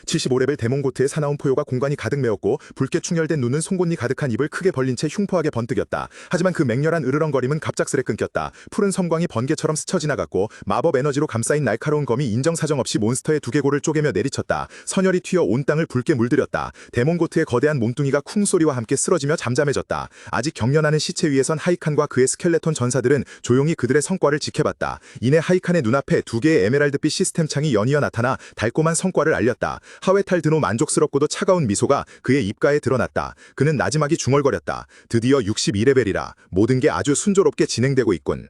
75레벨 데몬고트의 사나운 포효가 공간이 가득 메웠고 붉게 충혈된 눈은 송곳니 가득한 입을 크게 벌린 채 흉포하게 번뜩였다. 하지만 그 맹렬한 으르렁거림은 갑작스레 끊겼다. 푸른 섬광이 번개처럼 스쳐 지나갔고 마법 에너지로 감싸인 날카로운 검이 인정사정 없이 몬스터의 두개골을 쪼개며 내리쳤다. 선혈이 튀어 온 땅을 붉게 물들였다. 데몬고트의 거대한 몸뚱이가 쿵 소리와 함께 쓰러지며 잠잠해졌다. 아직 경련하는 시체 위에선 하이칸과 그의 스켈레톤 전사들은 조용히 그들의 성과를 지켜봤다. 이내 하이칸의 눈앞에 두 개의 에메랄드빛 시스템 창이 연이어 나타나 달콤한 성과를 알렸다. 하웨탈 드노 만족스럽고도 차가운 미소가 그의 입가에 드러났다. 그는 나지막이 중얼거렸다. 드디어 62레벨이라 모든 게 아주 순조롭게 진행되고 있군.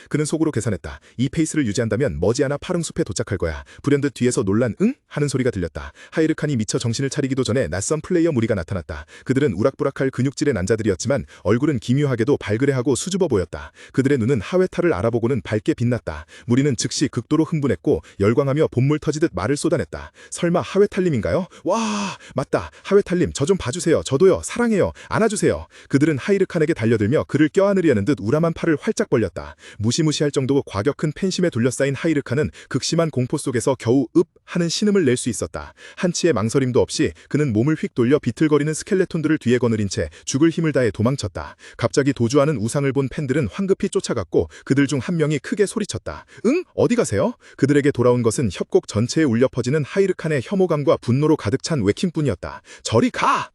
그는 속으로 계산했다. 이 페이스를 유지한다면 머지않아 파릉숲에 도착할 거야. 불현듯 뒤에서 놀란 응? 하는 소리가 들렸다. 하이르칸이 미처 정신을 차리기도 전에 낯선 플레이어 무리가 나타났다. 그들은 우락부락할 근육질의 난자들이었지만 얼굴은 기묘하게도 발그레하고 수줍어 보였다. 그들의 눈은 하웨탈을 알아보고는 밝게 빛났다. 무리는 즉시 극도로 흥분했고 열광하며 본물 터지듯 말을 쏟아냈다. 설마 하웨탈님인가요? 와, 맞다. 하웨탈님, 저 좀 봐주세요. 저도요. 사랑해요. 안아주세요. 그들은 하이르칸에게 달려들며 그를 껴안으려는 듯 우람한 팔을 활짝 벌렸다. 무시무시할 정도로 과격 큰 팬심에 둘러싸인 하이르칸은 극심한 공포 속에서 겨우 읍 하는 신음을 낼 수 있었다. 한치의 망설임도 없이 그는 몸을 휙 돌려 비틀거리는 스켈레톤들을 뒤에 거느린 채 죽을 힘을 다해 도망쳤다. 갑자기 도주하는 우상을 본 팬들은 황급히 쫓아갔고 그들 중 한 명이 크게 소리쳤다. 응? 어디 가세요? 그들에게 돌아온 것은 협곡 전체에 울려 퍼지는 하이르칸의 혐오감과 분노로 가득 찬 외침뿐이었다. 저리 가!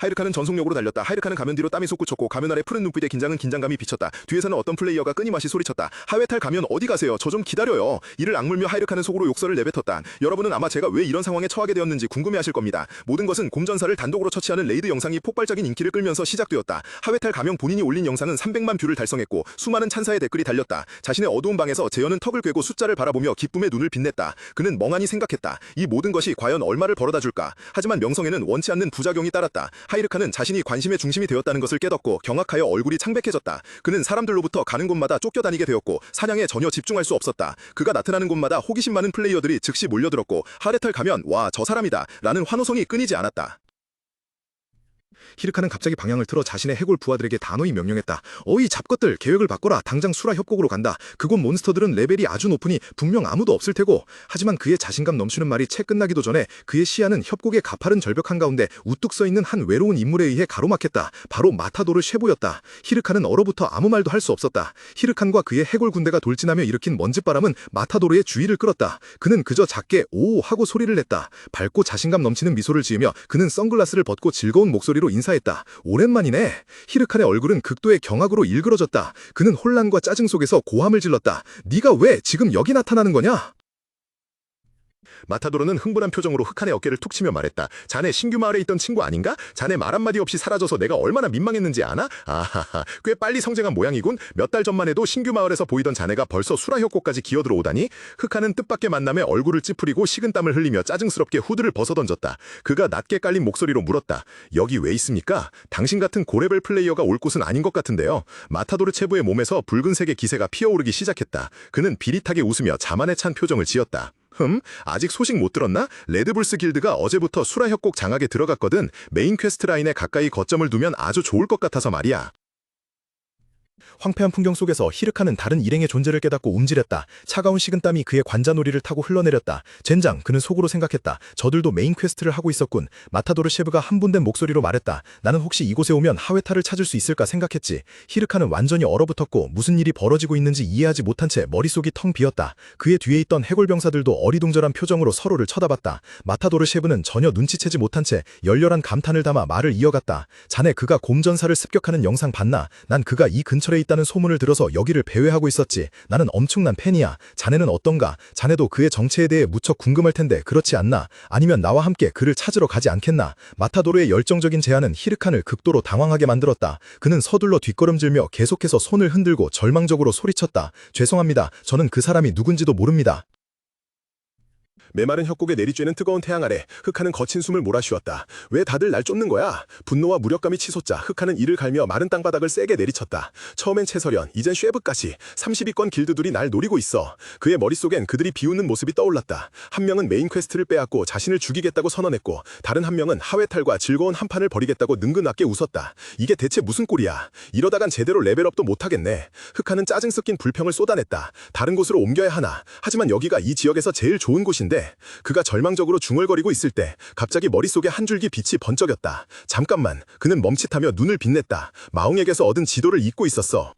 하이르칸은 전속력으로 달렸다. 하이르칸은 가면 뒤로 땀이 솟구쳤고 가면 아래 푸른 눈빛에 긴장은 긴장감이 비쳤다. 뒤에서는 어떤 플레이어가 끊임없이 소리쳤다. 하웨탈 가면 어디 가세요? 저 좀 기다려요. 이를 악물며 하이르칸은 속으로 욕설을 내뱉었다. 여러분은 아마 제가 왜 이런 상황에 처하게 되었는지 궁금해하실 겁니다. 모든 것은 곰전사를 단독으로 처치하는 레이드 영상이 폭발적인 인기를 끌면서 시작되었다. 하웨탈 가명 본인이 올린 영상은 300만 뷰를 달성했고 수많은 찬사의 댓글이 달렸다. 자신의 어두운 방에서 재현은 턱을 꿰고 숫자를 바라보며 기쁨의 눈을 빛냈다. 그는 멍하니 생각했다. 이 모든 것이 과연 얼마를 벌어다 줄까? 하지만 명성에는 원치 않는 부작용이 따랐다. 하이르칸은 자신이 관심의 중심이 되었다는 것을 깨닫고 경악하여 얼굴이 창백해졌다. 그는 사람들로부터 가는 곳마다 쫓겨다니게 되었고 사냥에 전혀 집중할 수 없었다. 그가 나타나는 곳마다 호기심 많은 플레이어들이 즉시 몰려들었고 하레탈 가면 와, 저 사람이다 라는 환호성이 끊이지 않았다. 히르칸은 갑자기 방향을 틀어 자신의 해골 부하들에게 단호히 명령했다. 어이 잡것들, 계획을 바꿔라. 당장 수라 협곡으로 간다. 그곳 몬스터들은 레벨이 아주 높으니 분명 아무도 없을 테고. 하지만 그의 자신감 넘치는 말이 채 끝나기도 전에 그의 시야는 협곡의 가파른 절벽 한가운데 우뚝 서있는 한 외로운 인물에 의해 가로막혔다. 바로 마타도르 쉐보였다. 히르칸은 얼어붙어 아무 말도 할 수 없었다. 히르칸과 그의 해골 군대가 돌진하며 일으킨 먼지바람은 마타도르의 주의를 끌었다. 그는 그저 작게 오 하고 소리를 냈다. 밝고 자신감 넘치는 미소를 지으며 그는 선글라스를 벗고 즐거운 목소리로 인사했다. 오랜만이네. 히르칸의 얼굴은 극도의 경악으로 일그러졌다. 그는 혼란과 짜증 속에서 고함을 질렀다. 네가 왜 지금 여기 나타나는 거냐? 마타도르는 흥분한 표정으로 흑한의 어깨를 툭 치며 말했다. 자네 신규 마을에 있던 친구 아닌가? 자네 말 한마디 없이 사라져서 내가 얼마나 민망했는지 아나? 아하하, 꽤 빨리 성장한 모양이군. 몇 달 전만 해도 신규 마을에서 보이던 자네가 벌써 수라협곡까지 기어들어오다니? 흑한은 뜻밖의 만남에 얼굴을 찌푸리고 식은땀을 흘리며 짜증스럽게 후드를 벗어던졌다. 그가 낮게 깔린 목소리로 물었다. 여기 왜 있습니까? 당신 같은 고레벨 플레이어가 올 곳은 아닌 것 같은데요. 마타도르 체부의 몸에서 붉은색의 기세가 피어오르기 시작했다. 그는 비릿하게 웃으며 자만에 찬 표정을 지었다. 아직 소식 못 들었나? 레드불스 길드가 어제부터 수라협곡 장악에 들어갔거든. 메인 퀘스트 라인에 가까이 거점을 두면 아주 좋을 것 같아서 말이야. 황폐한 풍경 속에서 히르칸은 다른 일행의 존재를 깨닫고 움찔했다. 차가운 식은땀이 그의 관자놀이를 타고 흘러내렸다. 젠장, 그는 속으로 생각했다. 저들도 메인 퀘스트를 하고 있었군. 마타도르 쉐브가 한분된 목소리로 말했다. 나는 혹시 이곳에 오면 하웨타를 찾을 수 있을까 생각했지. 히르칸은 완전히 얼어붙었고 무슨 일이 벌어지고 있는지 이해하지 못한 채 머릿속이 텅 비었다. 그의 뒤에 있던 해골병사들도 어리둥절한 표정으로 서로를 쳐다봤다. 마타도르 쉐브는 전혀 눈치채지 못한 채 열렬한 감탄을 담아 말을 이어갔다. 자네 그가 곰전사를 습격하는 영상 봤나? 난 그가 이 근처에 있다는 소문을 들어서 여기를 배회하고 있었지. 나는 엄청난 팬이야. 자네는 어떤가? 자네도 그의 정체에 대해 무척 궁금할 텐데 그렇지 않나? 아니면 나와 함께 그를 찾으러 가지 않겠나? 마타도르의 열정적인 제안은 히르칸을 극도로 당황하게 만들었다. 그는 서둘러 뒷걸음질며 계속해서 손을 흔들고 절망적으로 소리쳤다. 죄송합니다. 저는 그 사람이 누군지도 모릅니다. 메마른 협곡에 내리쬐는 뜨거운 태양 아래 흑하는 거친 숨을 몰아쉬었다. 왜 다들 날 쫓는 거야? 분노와 무력감이 치솟자 흑하는 이를 갈며 마른 땅바닥을 세게 내리쳤다. 처음엔 최서련, 이젠 쉐브까지 30위권 길드들이 날 노리고 있어. 그의 머릿속엔 그들이 비웃는 모습이 떠올랐다. 한 명은 메인 퀘스트를 빼앗고 자신을 죽이겠다고 선언했고, 다른 한 명은 하회탈과 즐거운 한판을 벌이겠다고 능근하게 웃었다. 이게 대체 무슨 꼴이야? 이러다간 제대로 레벨업도 못하겠네. 흑하는 짜증 섞인 불평을 쏟아냈다. 다른 곳으로 옮겨야 하나? 하지만 여기가 이 지역에서 제일 좋은 곳인데. 그가 절망적으로 중얼거리고 있을 때 갑자기 머릿속에 한 줄기 빛이 번쩍였다. 잠깐만, 그는 멈칫하며 눈을 빛냈다. 마웅에게서 얻은 지도를 잊고 있었어.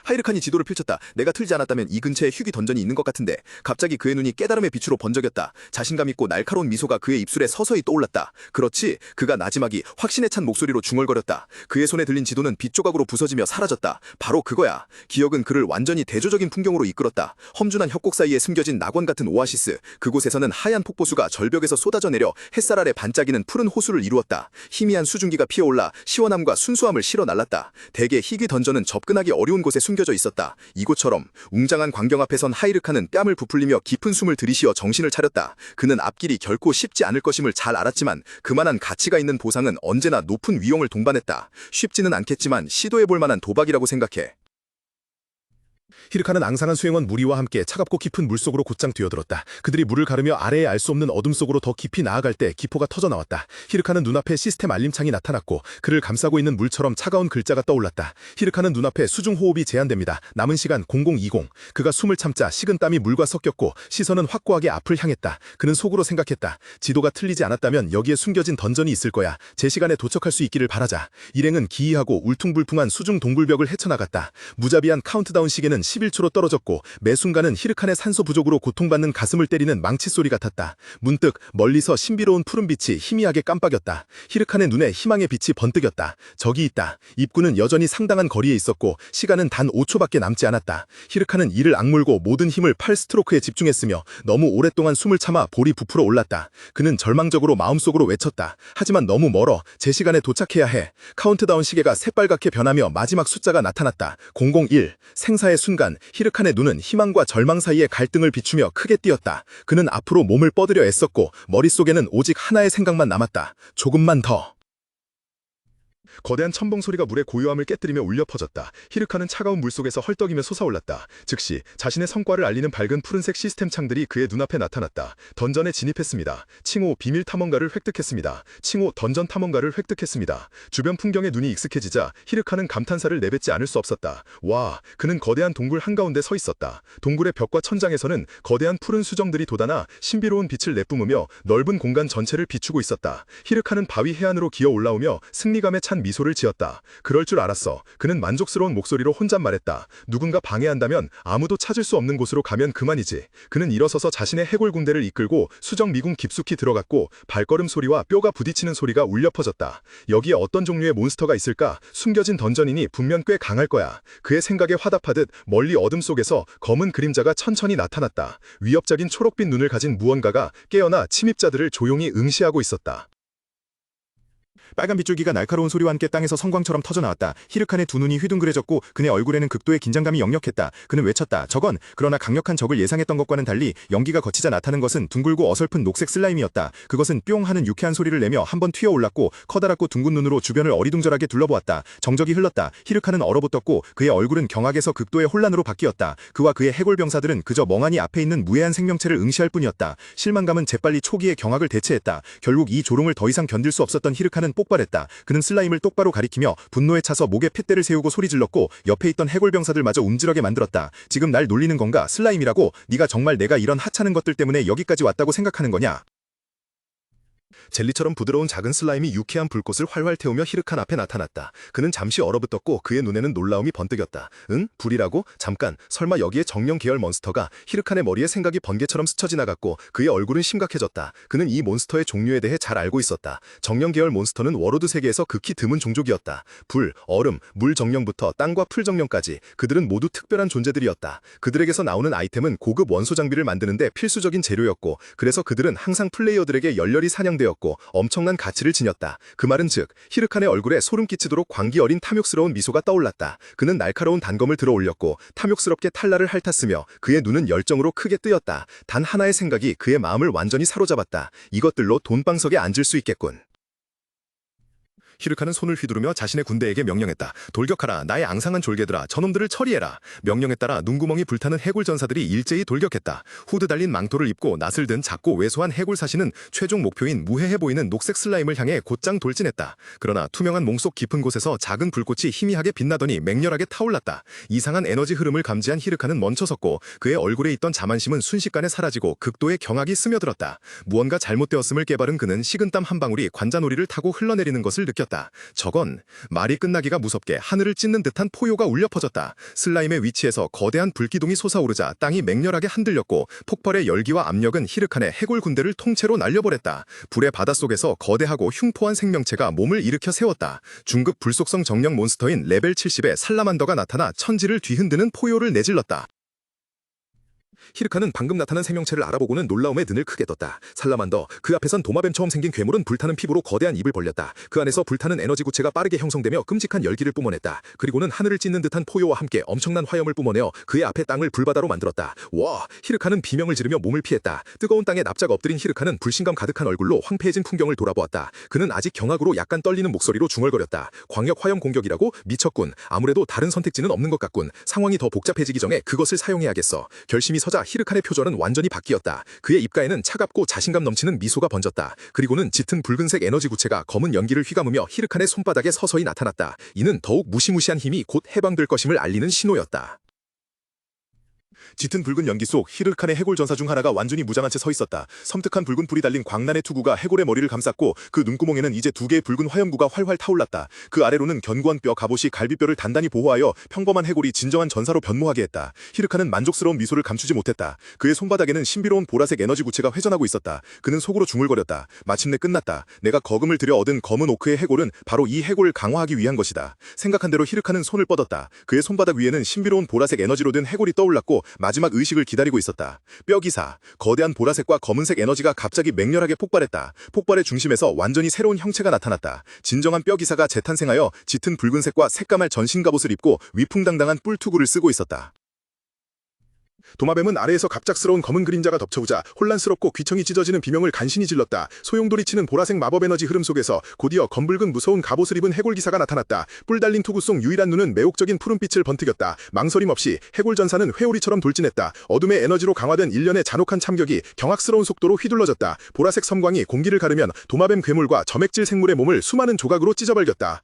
하이르칸이 지도를 펼쳤다. 내가 틀지 않았다면 이 근처에 휴기 던전이 있는 것 같은데. 갑자기 그의 눈이 깨달음의 빛으로 번쩍였다. 자신감 있고 날카로운 미소가 그의 입술에 서서히 떠올랐다. 그렇지. 그가 나지막이 확신에 찬 목소리로 중얼거렸다. 그의 손에 들린 지도는 빛 조각으로 부서지며 사라졌다. 바로 그거야. 기억은 그를 완전히 대조적인 풍경으로 이끌었다. 험준한 협곡 사이에 숨겨진 낙원 같은 오아시스. 그곳에서는 하얀 폭포수가 절벽에서 쏟아져 내려 햇살 아래 반짝이는 푸른 호수를 이루었다. 희미한 수증기가 피어올라 시원함과 순수함을 실어 날랐다. 대개 희귀 던전은 접근하기 어려운 곳에 숨겨져 있었다. 이곳처럼 웅장한 광경 앞에선 하이르칸은 뺨을 부풀리며 깊은 숨을 들이쉬어 정신을 차렸다. 그는 앞길이 결코 쉽지 않을 것임을 잘 알았지만 그만한 가치가 있는 보상은 언제나 높은 위용을 동반했다. 쉽지는 않겠지만 시도해볼 만한 도박이라고 생각해. 히르카는 앙상한 수행원 무리와 함께 차갑고 깊은 물속으로 곧장 뛰어들었다. 그들이 물을 가르며 아래에 알 수 없는 어둠 속으로 더 깊이 나아갈 때 기포가 터져나왔다. 히르카는 눈앞에 시스템 알림창이 나타났고 그를 감싸고 있는 물처럼 차가운 글자가 떠올랐다. 히르카는 눈앞에 수중 호흡이 제한됩니다. 남은 시간 0020. 그가 숨을 참자 식은 땀이 물과 섞였고 시선은 확고하게 앞을 향했다. 그는 속으로 생각했다. 지도가 틀리지 않았다면 여기에 숨겨진 던전이 있을 거야. 제 시간에 도착할 수 있기를 바라자. 일행은 기이하고 울퉁불퉁한 수중 동굴벽을 헤쳐나갔다. 무자비한 카운트다운 시계는 11초로 떨어졌고 매 순간은 히르칸의 산소 부족으로 고통받는 가슴을 때리는 망치 소리 같았다. 문득 멀리서 신비로운 푸른빛이 희미하게 깜빡였다. 히르칸의 눈에 희망의 빛이 번뜩였다. 저기 있다. 입구는 여전히 상당한 거리에 있었고 시간은 단 5초밖에 남지 않았다. 히르칸은 이를 악물고 모든 힘을 팔 스트로크에 집중했으며 너무 오랫동안 숨을 참아 볼이 부풀어 올랐다. 그는 절망적으로 마음속으로 외쳤다. 하지만 너무 멀어. 제 시간에 도착해야 해. 카운트다운 시계가 새빨갛게 변하며 마지막 숫자가 나타났다. 001. 생사의 순간 히르칸의 눈은 희망과 절망 사이의 갈등을 비추며 크게 뛰었다. 그는 앞으로 몸을 뻗으려 애썼고 머릿속에는 오직 하나의 생각만 남았다. 조금만 더. 거대한 첨벙 소리가 물의 고요함을 깨뜨리며 울려 퍼졌다. 히르카는 차가운 물속에서 헐떡이며 솟아올랐다. 즉시 자신의 성과를 알리는 밝은 푸른색 시스템 창들이 그의 눈앞에 나타났다. 던전에 진입했습니다. 칭호 비밀 탐험가를 획득했습니다. 칭호 던전 탐험가를 획득했습니다. 주변 풍경에 눈이 익숙해지자 히르카는 감탄사를 내뱉지 않을 수 없었다. 와, 그는 거대한 동굴 한가운데 서 있었다. 동굴의 벽과 천장에서는 거대한 푸른 수정들이 돋아나 신비로운 빛을 내뿜으며 넓은 공간 전체를 비추고 있었다. 히르카는 바위 해안으로 기어 올라오며 승리감에 찬 미소를 지었다. 그럴 줄 알았어. 그는 만족스러운 목소리로 혼잣말했다. 누군가 방해한다면 아무도 찾을 수 없는 곳으로 가면 그만이지. 그는 일어서서 자신의 해골 군대를 이끌고 수정 미궁 깊숙이 들어갔고 발걸음 소리와 뼈가 부딪히는 소리가 울려 퍼졌다. 여기에 어떤 종류의 몬스터가 있을까? 숨겨진 던전이니 분명 꽤 강할 거야. 그의 생각에 화답하듯 멀리 어둠 속에서 검은 그림자가 천천히 나타났다. 위협적인 초록빛 눈을 가진 무언가가 깨어나 침입자들을 조용히 응시하고 있었다. 빨간 빗줄기가 날카로운 소리와 함께 땅에서 성광처럼 터져나왔다. 히르칸의 두 눈이 휘둥그레졌고 그의 얼굴에는 극도의 긴장감이 역력했다. 그는 외쳤다. 저건 그러나 강력한 적을 예상했던 것과는 달리 연기가 거치자 나타난 것은 둥글고 어설픈 녹색 슬라임이었다. 그것은 뿅 하는 유쾌한 소리를 내며 한번 튀어올랐고 커다랗고 둥근 눈으로 주변을 어리둥절하게 둘러보았다. 정적이 흘렀다. 히르칸은 얼어붙었고 그의 얼굴은 경악에서 극도의 혼란으로 바뀌었다. 그와 그의 해골 병사들은 그저 멍하니 앞에 있는 무해한 생명체를 응시할 뿐이었다. 실망감은 재빨리 초기의 경악을 대체했다. 결국 이 조롱을 더 이상 견딜 수 없었던 히르칸은 폭발했다. 그는 슬라임을 똑바로 가리키며 분노에 차서 목에 핏대를 세우고 소리질렀고 옆에 있던 해골병사들마저 움찔하게 만들었다. 지금 날 놀리는 건가? 슬라임이라고? 네가 정말 내가 이런 하찮은 것들 때문에 여기까지 왔다고 생각하는 거냐? 젤리처럼 부드러운 작은 슬라임이 유쾌한 불꽃을 활활 태우며 히르칸 앞에 나타났다. 그는 잠시 얼어붙었고 그의 눈에는 놀라움이 번뜩였다. 응? 불이라고? 잠깐, 설마 여기에 정령 계열 몬스터가? 히르칸의 머리에 생각이 번개처럼 스쳐 지나갔고 그의 얼굴은 심각해졌다. 그는 이 몬스터의 종류에 대해 잘 알고 있었다. 정령 계열 몬스터는 워로드 세계에서 극히 드문 종족이었다. 불, 얼음, 물 정령부터 땅과 풀 정령까지 그들은 모두 특별한 존재들이었다. 그들에게서 나오는 아이템은 고급 원소 장비를 만드는데 필수적인 재료였고 그래서 그들은 항상 플레이어들에게 열렬히 사냥당했다. 형성되었고 엄청난 가치를 지녔다. 그 말은 즉 히르칸의 얼굴에 소름 끼치도록 광기 어린 탐욕스러운 미소가 떠올랐다. 그는 날카로운 단검을 들어 올렸고 탐욕스럽게 탈라를 핥았으며 그의 눈은 열정으로 크게 뜨였다. 단 하나의 생각이 그의 마음을 완전히 사로잡았다. 이것들로 돈방석에 앉을 수 있겠군. 히르칸은 손을 휘두르며 자신의 군대에게 명령했다. 돌격하라. 나의 앙상한 졸개들아. 저놈들을 처리해라. 명령에 따라 눈구멍이 불타는 해골 전사들이 일제히 돌격했다. 후드 달린 망토를 입고 낫을 든 작고 왜소한 해골 사신은 최종 목표인 무해해 보이는 녹색 슬라임을 향해 곧장 돌진했다. 그러나 투명한 몸속 깊은 곳에서 작은 불꽃이 희미하게 빛나더니 맹렬하게 타올랐다. 이상한 에너지 흐름을 감지한 히르칸은 멈춰섰고 그의 얼굴에 있던 자만심은 순식간에 사라지고 극도의 경악이 스며들었다. 무언가 잘못되었음을 깨달은 그는 식은땀 한 방울이 관자놀이를 타고 흘러내리는 것을 느꼈다. 저건 말이 끝나기가 무섭게 하늘을 찢는 듯한 포효가 울려 퍼졌다. 슬라임의 위치에서 거대한 불기둥이 솟아오르자 땅이 맹렬하게 흔들렸고 폭발의 열기와 압력은 히르칸의 해골 군대를 통째로 날려버렸다. 불의 바닷속에서 거대하고 흉포한 생명체가 몸을 일으켜 세웠다. 중급 불속성 정령 몬스터인 레벨 70의 살라만더가 나타나 천지를 뒤흔드는 포효를 내질렀다. 히르칸은 방금 나타난 생명체를 알아보고는 놀라움에 눈을 크게 떴다. 살라만더, 그 앞에선 도마뱀처럼 생긴 괴물은 불타는 피부로 거대한 입을 벌렸다. 그 안에서 불타는 에너지 구체가 빠르게 형성되며 끔찍한 열기를 뿜어냈다. 그리고는 하늘을 찢는 듯한 포효와 함께 엄청난 화염을 뿜어내어 그의 앞에 땅을 불바다로 만들었다. 와! 히르칸은 비명을 지르며 몸을 피했다. 뜨거운 땅에 납작 엎드린 히르칸은 불신감 가득한 얼굴로 황폐해진 풍경을 돌아보았다. 그는 아직 경악으로 약간 떨리는 목소리로 중얼거렸다. 광역 화염 공격이라고? 미쳤군. 아무래도 다른 선택지는 없는 것 같군. 상황이 더 복잡해지기 전에 그것을 사용해야겠어. 결심이 서자 히르칸의 표정은 완전히 바뀌었다. 그의 입가에는 차갑고 자신감 넘치는 미소가 번졌다. 그리고는 짙은 붉은색 에너지 구체가 검은 연기를 휘감으며 히르칸의 손바닥에 서서히 나타났다. 이는 더욱 무시무시한 힘이 곧 해방될 것임을 알리는 신호였다. 짙은 붉은 연기 속 히르칸의 해골 전사 중 하나가 완전히 무장한 채 서 있었다. 섬뜩한 붉은 불이 달린 광란의 투구가 해골의 머리를 감쌌고 그 눈구멍에는 이제 두 개의 붉은 화염구가 활활 타올랐다. 그 아래로는 견고한 뼈 갑옷이 갈비뼈를 단단히 보호하여 평범한 해골이 진정한 전사로 변모하게 했다. 히르칸은 만족스러운 미소를 감추지 못했다. 그의 손바닥에는 신비로운 보라색 에너지 구체가 회전하고 있었다. 그는 속으로 중얼거렸다. 마침내 끝났다. 내가 거금을 들여 얻은 검은 오크의 해골은 바로 이 해골을 강화하기 위한 것이다. 생각한 대로 히르칸은 손을 뻗었다. 그의 손바닥 위에는 신비로운 보라색 에너지로 된 해골이 떠올랐고 마지막 의식을 기다리고 있었다. 뼈기사, 거대한 보라색과 검은색 에너지가 갑자기 맹렬하게 폭발했다. 폭발의 중심에서 완전히 새로운 형체가 나타났다. 진정한 뼈기사가 재탄생하여 짙은 붉은색과 새까말 전신 갑옷을 입고 위풍당당한 뿔투구를 쓰고 있었다. 도마뱀은 아래에서 갑작스러운 검은 그림자가 덮쳐오자 혼란스럽고 귀청이 찢어지는 비명을 간신히 질렀다. 소용돌이 치는 보라색 마법 에너지 흐름 속에서 곧이어 검붉은 무서운 갑옷을 입은 해골기사가 나타났다. 뿔 달린 투구 속 유일한 눈은 매혹적인 푸른빛을 번뜩였다. 망설임 없이 해골 전사는 회오리처럼 돌진했다. 어둠의 에너지로 강화된 일련의 잔혹한 참격이 경악스러운 속도로 휘둘러졌다. 보라색 섬광이 공기를 가르면 도마뱀 괴물과 점액질 생물의 몸을 수많은 조각으로 찢어버렸다.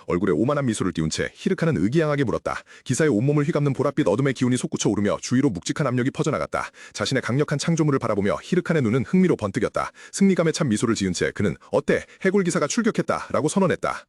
얼굴에 오만한 미소를 띄운 채 히르칸은 의기양하게 물었다. 기사의 온몸을 휘감는 보랏빛 어둠의 기운이 솟구쳐 오르며 주위로 묵직한 압력이 퍼져나갔다. 자신의 강력한 창조물을 바라보며 히르칸의 눈은 흥미로 번뜩였다. 승리감에 찬 미소를 지은 채 그는 어때? 해골 기사가 출격했다 라고 선언했다.